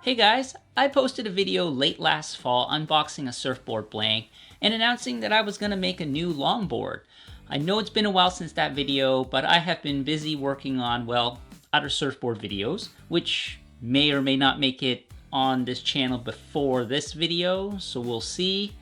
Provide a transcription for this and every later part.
Hey guys, I posted a video late last fall unboxing a surfboard blank and announcing that I was going to make a new longboard. I know it's been a while since that video, but I have been busy working on, well, other surfboard videos, which may or may not make it on this channel before this video, so we'll see.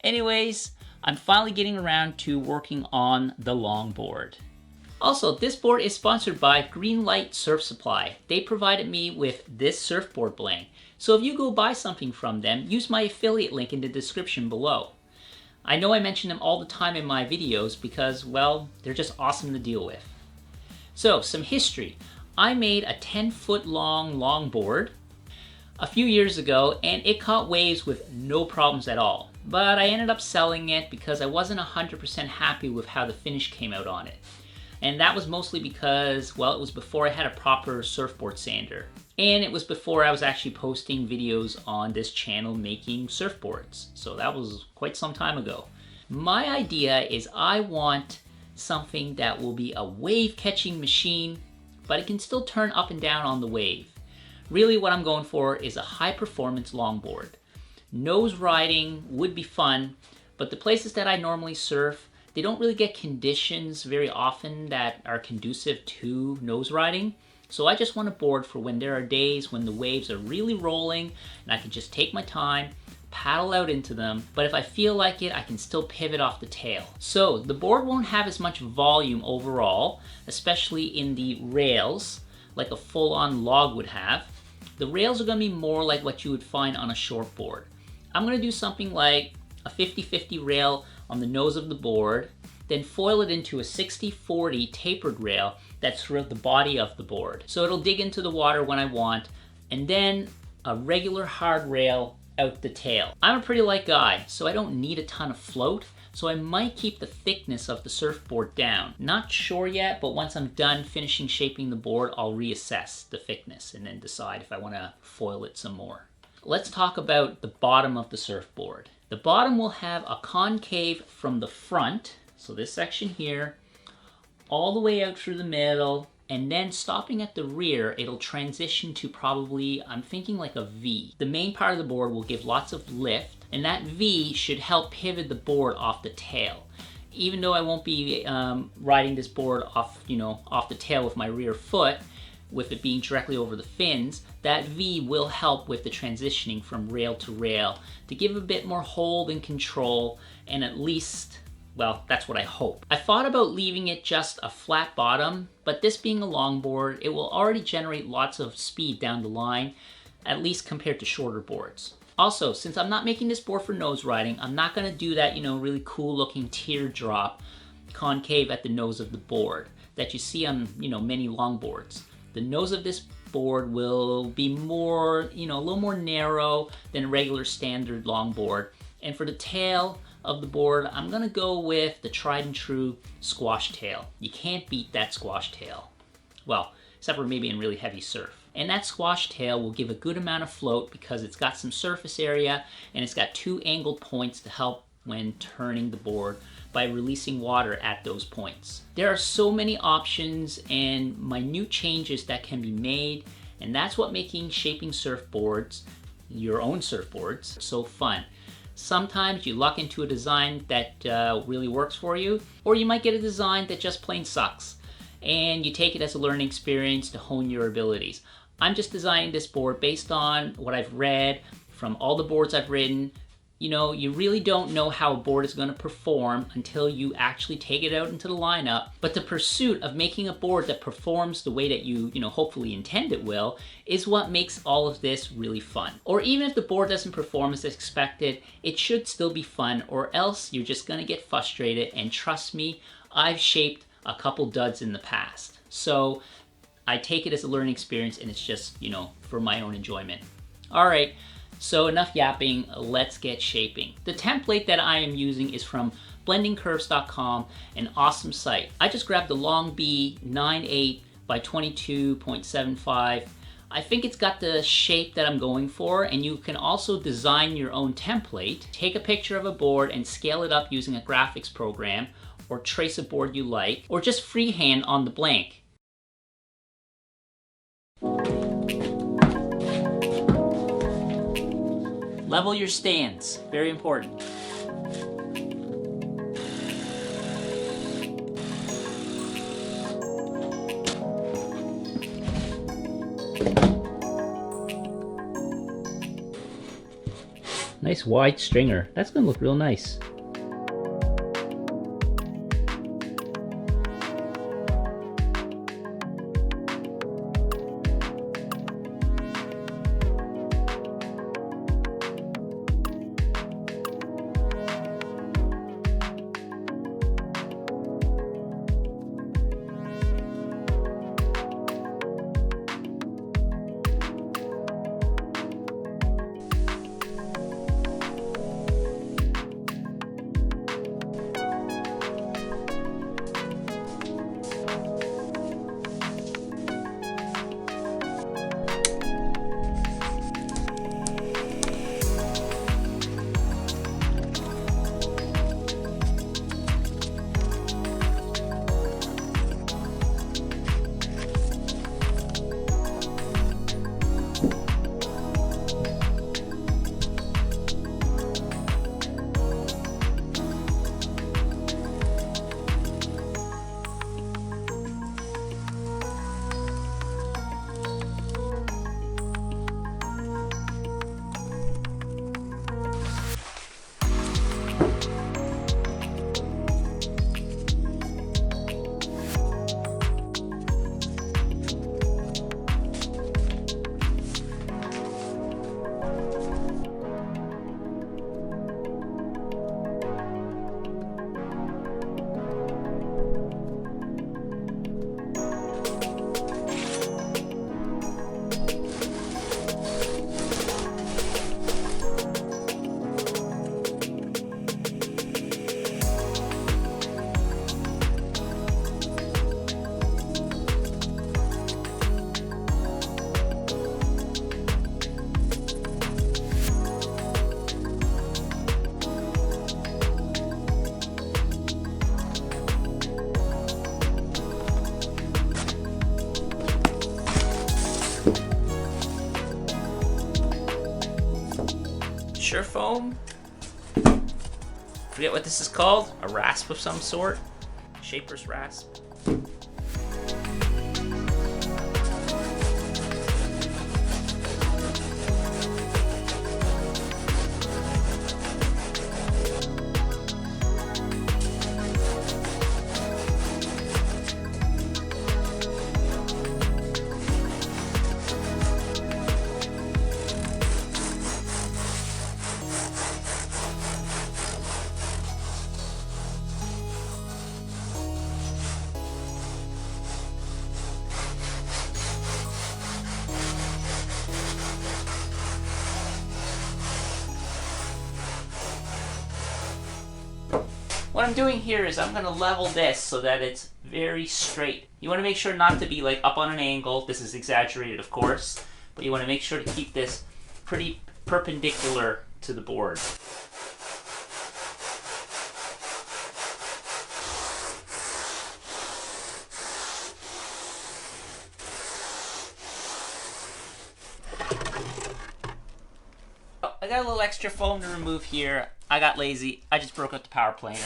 Anyways, I'm finally getting around to working on the longboard. Also, this board is sponsored by Greenlight Surf Supply. They provided me with this surfboard blank. So if you go buy something from them, use my affiliate link in the description below. I know I mention them all the time in my videos because, well, they're just awesome to deal with. So, some history. I made a 10-foot long longboard a few years ago and it caught waves with no problems at all. But I ended up selling it because I wasn't 100% happy with how the finish came out on it. And that was mostly because, well, it was before I had a proper surfboard sander. And it was before I was actually posting videos on this channel making surfboards. So that was quite some time ago. My idea is I want something that will be a wave catching machine, but it can still turn up and down on the wave. Really what I'm going for is a high performance longboard. Nose riding would be fun, but the places that I normally surf, they don't really get conditions very often that are conducive to nose riding. So I just want a board for when there are days when the waves are really rolling and I can just take my time, paddle out into them, but if I feel like it, I can still pivot off the tail. So the board won't have as much volume overall, especially in the rails, like a full-on log would have. The rails are gonna be more like what you would find on a short board. I'm gonna do something like a 50-50 rail on the nose of the board, then foil it into a 60-40 tapered rail that's throughout the body of the board. So it'll dig into the water when I want, and then a regular hard rail out the tail. I'm a pretty light guy, so I don't need a ton of float, so I might keep the thickness of the surfboard down. Not sure yet, but once I'm done finishing shaping the board, I'll reassess the thickness and then decide if I want to foil it some more. Let's talk about the bottom of the surfboard. The bottom will have a concave from the front, so this section here, all the way out through the middle, and then stopping at the rear, it'll transition to probably, I'm thinking like a V. The main part of the board will give lots of lift, and that V should help pivot the board off the tail. Even though I won't be riding this board off, off the tail with my rear foot, with it being directly over the fins, that V will help with the transitioning from rail to rail to give a bit more hold and control, and at least, well, that's what I hope. I thought about leaving it just a flat bottom, but this being a longboard, it will already generate lots of speed down the line, at least compared to shorter boards. Also, since I'm not making this board for nose riding, I'm not gonna do that, really cool looking teardrop concave at the nose of the board that you see on, many longboards. The nose of this board will be more, a little more narrow than a regular standard longboard. And for the tail of the board, I'm gonna go with the tried and true squash tail. You can't beat that squash tail. Well, except for maybe in really heavy surf. And that squash tail will give a good amount of float because it's got some surface area and it's got two angled points to help when turning the board by releasing water at those points. There are so many options and minute changes that can be made, and that's what making shaping surfboards, your own surfboards, so fun. Sometimes you luck into a design that really works for you, or you might get a design that just plain sucks, and you take it as a learning experience to hone your abilities. I'm just designing this board based on what I've read from all the boards I've ridden. You really don't know how a board is going to perform until you actually take it out into the lineup. But the pursuit of making a board that performs the way that you hopefully intend it will, is what makes all of this really fun. Or even if the board doesn't perform as expected, it should still be fun, or else you're just going to get frustrated. And trust me, I've shaped a couple duds in the past. So I take it as a learning experience, and it's just, for my own enjoyment. All right. So enough yapping, let's get shaping. The template that I am using is from blendingcurves.com, an awesome site. I just grabbed the Long B 9.8 by 22.75. I think it's got the shape that I'm going for, and you can also design your own template. Take a picture of a board and scale it up using a graphics program, or trace a board you like, or just freehand on the blank. Level your stands, very important. Nice wide stringer. That's gonna look real nice. Sure foam. Forget what this is called. A rasp of some sort. Shaper's rasp. What I'm doing here is I'm going to level this so that it's very straight. You want to make sure not to be like up on an angle. This is exaggerated, of course, but you want to make sure to keep this pretty perpendicular to the board. Oh, I got a little extra foam to remove here. I got lazy. I just broke out the power planer.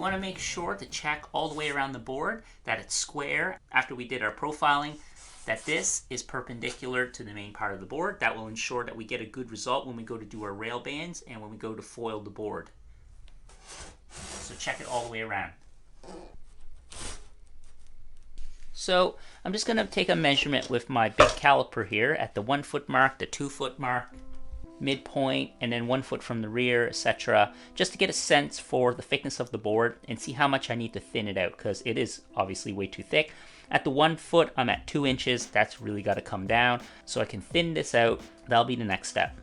want to make sure to check all the way around the board that it's square after we did our profiling, that this is perpendicular to the main part of the board. That will ensure that we get a good result when we go to do our rail bands and when we go to foil the board. So check it all the way around. So I'm just going to take a measurement with my big caliper here at the 1 foot mark, the 2 foot mark, midpoint, and then 1 foot from the rear, etc. just to get a sense for the thickness of the board and see how much I need to thin it out, because it is obviously way too thick. At the 1 foot, I'm at 2 inches. That's really got to come down so I can thin this out. That'll be the next step.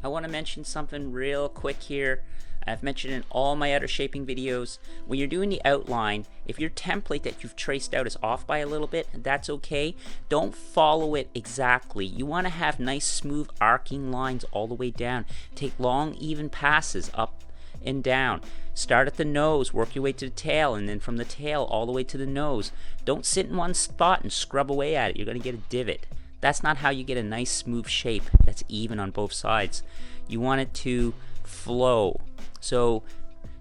I want to mention something real quick here. I've mentioned in all my other shaping videos, when you're doing the outline, if your template that you've traced out is off by a little bit, that's okay. Don't follow it exactly. You want to have nice smooth arcing lines all the way down. Take long even passes up and down. Start at the nose, work your way to the tail, and then from the tail all the way to the nose. Don't sit in one spot and scrub away at it. You're going to get a divot. That's not how you get a nice smooth shape that's even on both sides. You want it to flow. So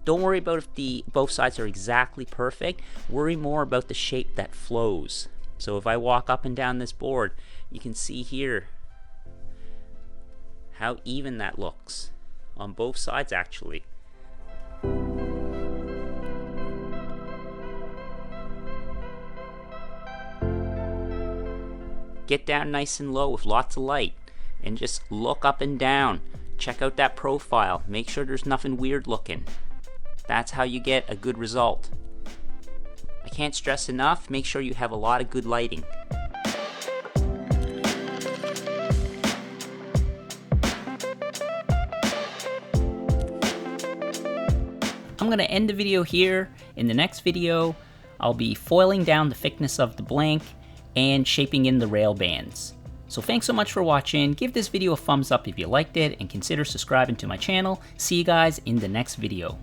don't worry about if both sides are exactly perfect. Worry more about the shape that flows. So if I walk up and down this board, you can see here how even that looks on both sides actually. Get down nice and low with lots of light and just look up and down. Check out that profile. Make sure there's nothing weird looking. That's how you get a good result. I can't stress enough, make sure you have a lot of good lighting. I'm going to end the video here. In the next video, I'll be foiling down the thickness of the blank and shaping in the rail bands. So thanks so much for watching. Give this video a thumbs up if you liked it and consider subscribing to my channel. See you guys in the next video.